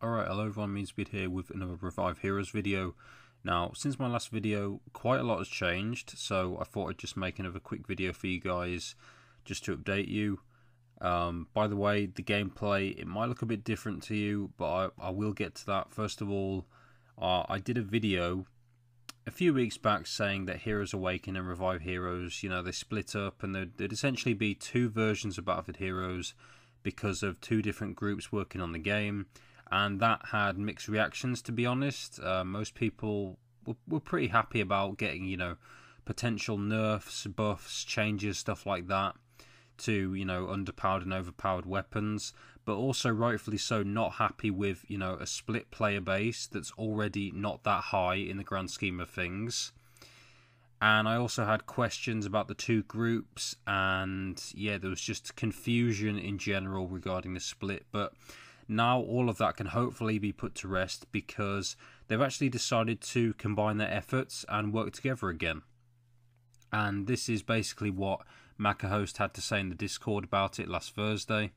Alright, hello everyone, MeanSpeed here with another Revive Heroes video. Now, since my last video, quite a lot has changed, so I thought I'd just make another quick video for you guys, just to update you. By the way, the gameplay, it might look a bit different to you, but I will get to that. First of all, I did a video a few weeks back saying that Heroes Awaken and Revive Heroes, they split up, and there'd essentially be two versions of Battlefield Heroes because of two different groups working on the game. And that had mixed reactions, to be honest. Most people were pretty happy about getting, potential nerfs, buffs, changes, stuff like that to, underpowered and overpowered weapons. But also, rightfully so, not happy with, a split player base that's already not that high in the grand scheme of things. And I also had questions about the two groups, and yeah, there was just confusion in general regarding the split. But now all of that can hopefully be put to rest because they've actually decided to combine their efforts and work together again. And this is basically what MacaHost had to say in the Discord about it last Thursday.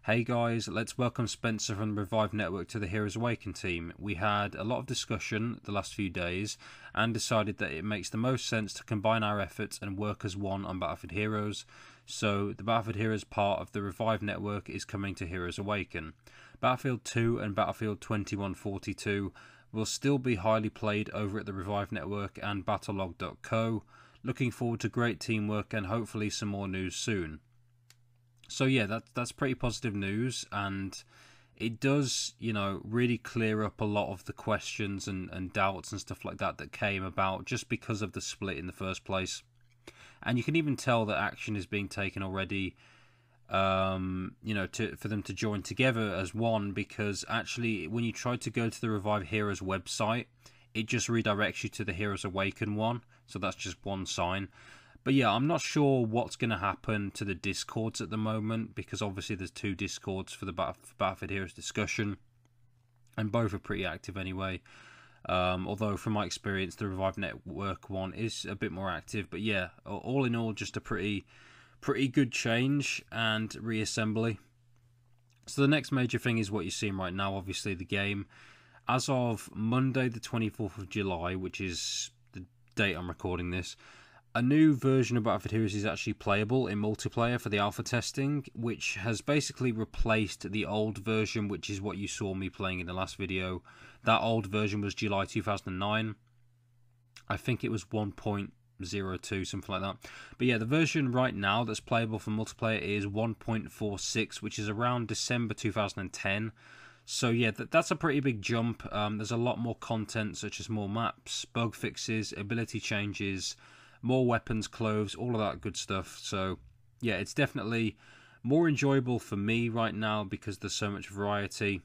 Hey guys, let's welcome Spencer from the Revive Network to the Heroes Awaken team. We had a lot of discussion the last few days and decided that it makes the most sense to combine our efforts and work as one on Battlefield Heroes. So the Battlefield Heroes part of the Revive Network is coming to Heroes Awaken. Battlefield 2 and Battlefield 2142 will still be highly played over at the Revive Network and Battlelog.co. Looking forward to great teamwork and hopefully some more news soon. So yeah, that's pretty positive news, and it does, really clear up a lot of the questions and doubts and stuff like that came about just because of the split in the first place. And you can even tell that action is being taken already, for them to join together as one, because actually when you try to go to the Revive Heroes website, it just redirects you to the Heroes Awaken one, so that's just one sign. But yeah, I'm not sure what's going to happen to the Discords at the moment, because obviously there's two Discords for the Battlefield Heroes discussion, and both are pretty active anyway. Although from my experience, the Revive Network one is a bit more active. But yeah, all in all, just a pretty good change and reassembly. So the next major thing is what you're seeing right now, obviously the game. As of Monday the 24th of July, which is the date I'm recording this, a new version of Battlefield Heroes is actually playable in multiplayer for the alpha testing, which has basically replaced the old version, which is what you saw me playing in the last video. That old version was July 2009. I think it was 1.02, something like that. But yeah, the version right now that's playable for multiplayer is 1.46, which is around December 2010. So yeah, that's a pretty big jump. There's a lot more content, such as more maps, bug fixes, ability changes, more weapons, clothes, all of that good stuff. So yeah, it's definitely more enjoyable for me right now because there's so much variety,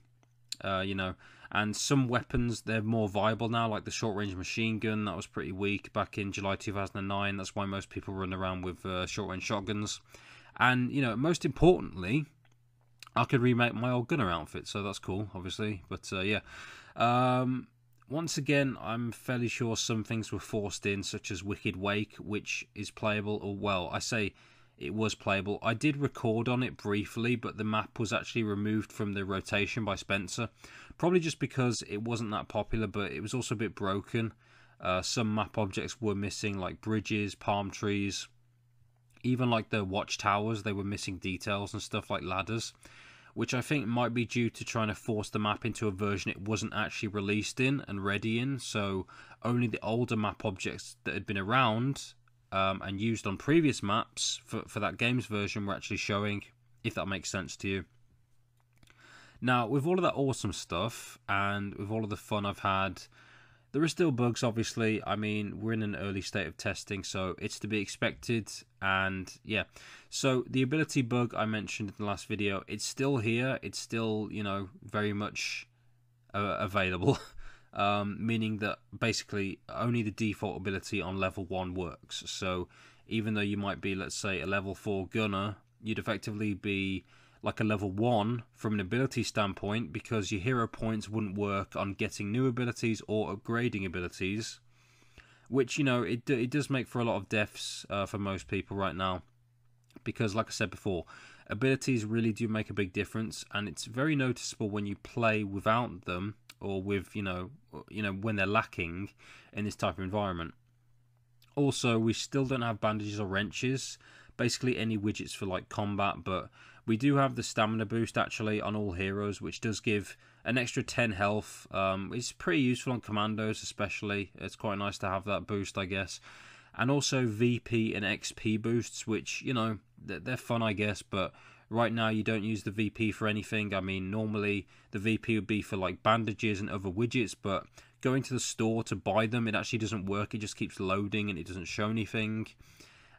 and some weapons, they're more viable now, like the short-range machine gun. That was pretty weak back in July 2009. That's why most people run around with short-range shotguns. And most importantly, I could remake my old gunner outfit, so that's cool, obviously. But yeah, once again, I'm fairly sure some things were forced in, such as Wicked Wake, which is playable, or well, I say it was playable. I did record on it briefly, but the map was actually removed from the rotation by Spencer. Probably just because it wasn't that popular, but it was also a bit broken. Some map objects were missing, like bridges, palm trees, even like the watchtowers, they were missing details and stuff like ladders, which I think might be due to trying to force the map into a version it wasn't actually released in and ready in, so only the older map objects that had been around and used on previous maps for that game's version were actually showing, if that makes sense to you. Now, with all of that awesome stuff, and with all of the fun I've had, there are still bugs, obviously. I mean, we're in an early state of testing, so it's to be expected. And yeah, so the ability bug I mentioned in the last video, it's still here. It's still, very much available. Meaning that basically only the default ability on level 1 works. So even though you might be, let's say, a level 4 gunner, you'd effectively be like a level 1 from an ability standpoint, because your hero points wouldn't work on getting new abilities or upgrading abilities, which, it does make for a lot of deaths for most people right now, because like I said before, abilities really do make a big difference, and it's very noticeable when you play without them, or with when they're lacking in this type of environment. Also, we still don't have bandages or wrenches, basically any widgets for like combat, but we do have the stamina boost actually on all heroes, which does give an extra 10 health. It's pretty useful on commandos especially. It's quite nice to have that boost, I guess. And also VP and XP boosts, which, they're fun, I guess, but right now you don't use the VP for anything. I mean, normally the VP would be for like bandages and other widgets, but going to the store to buy them, it actually doesn't work. It just keeps loading and it doesn't show anything.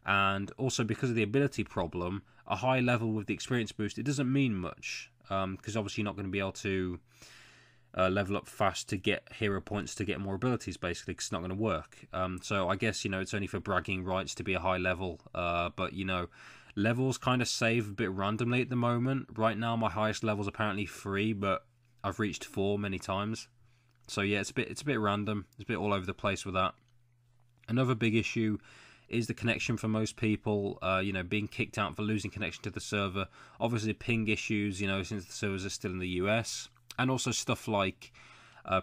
And also, because of the ability problem, a high level with the experience boost, it doesn't mean much, because obviously you're not going to be able to level up fast to get hero points to get more abilities, basically, because it's not going to work. So I guess, it's only for bragging rights to be a high level, but, levels kind of save a bit randomly at the moment. Right now, my highest level is apparently 3, but I've reached 4 many times. So yeah, it's a bit random. It's a bit all over the place with that. Another big issue is the connection for most people, being kicked out for losing connection to the server. Obviously, ping issues, since the servers are still in the US. And also stuff like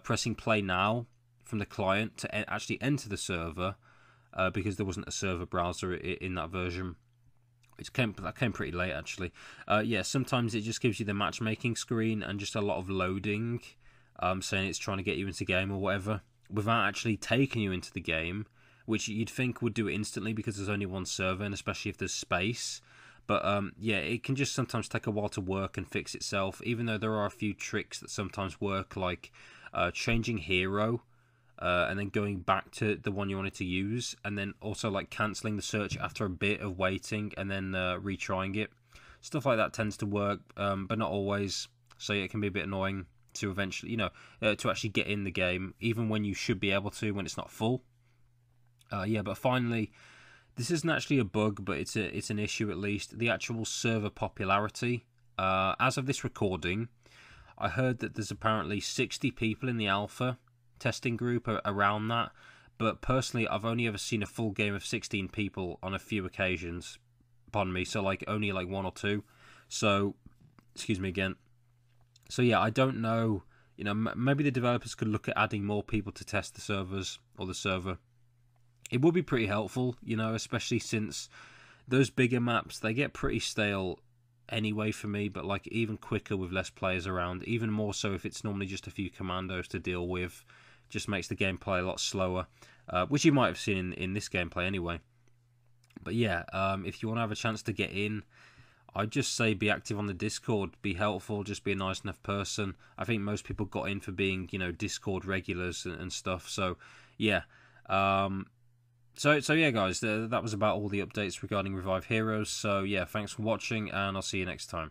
pressing play now from the client to actually enter the server, because there wasn't a server browser in that version. That came pretty late, actually. Yeah, sometimes it just gives you the matchmaking screen and just a lot of loading, saying it's trying to get you into the game or whatever, without actually taking you into the game, which you'd think would do it instantly because there's only one server, and especially if there's space. But yeah, it can just sometimes take a while to work and fix itself, even though there are a few tricks that sometimes work, like changing hero and then going back to the one you wanted to use, and then also like cancelling the search after a bit of waiting and then retrying it. Stuff like that tends to work, but not always. So yeah, it can be a bit annoying to eventually, to actually get in the game, even when you should be able to when it's not full. Yeah, but finally, this isn't actually a bug, but it's an issue at least. The actual server popularity. As of this recording, I heard that there's apparently 60 people in the alpha testing group around that. But personally, I've only ever seen a full game of 16 people on a few occasions. Pardon me, so only 1 or 2. So, excuse me again. So yeah, I don't know. Maybe the developers could look at adding more people to test the servers or the server. It would be pretty helpful, especially since those bigger maps, they get pretty stale anyway for me, but even quicker with less players around, even more so if it's normally just a few commandos to deal with, just makes the gameplay a lot slower, which you might have seen in this gameplay anyway. But yeah, if you want to have a chance to get in, I'd just say be active on the Discord, be helpful, just be a nice enough person. I think most people got in for being, Discord regulars and stuff, so yeah. So yeah, guys, that was about all the updates regarding Revive Heroes. So yeah, thanks for watching, and I'll see you next time.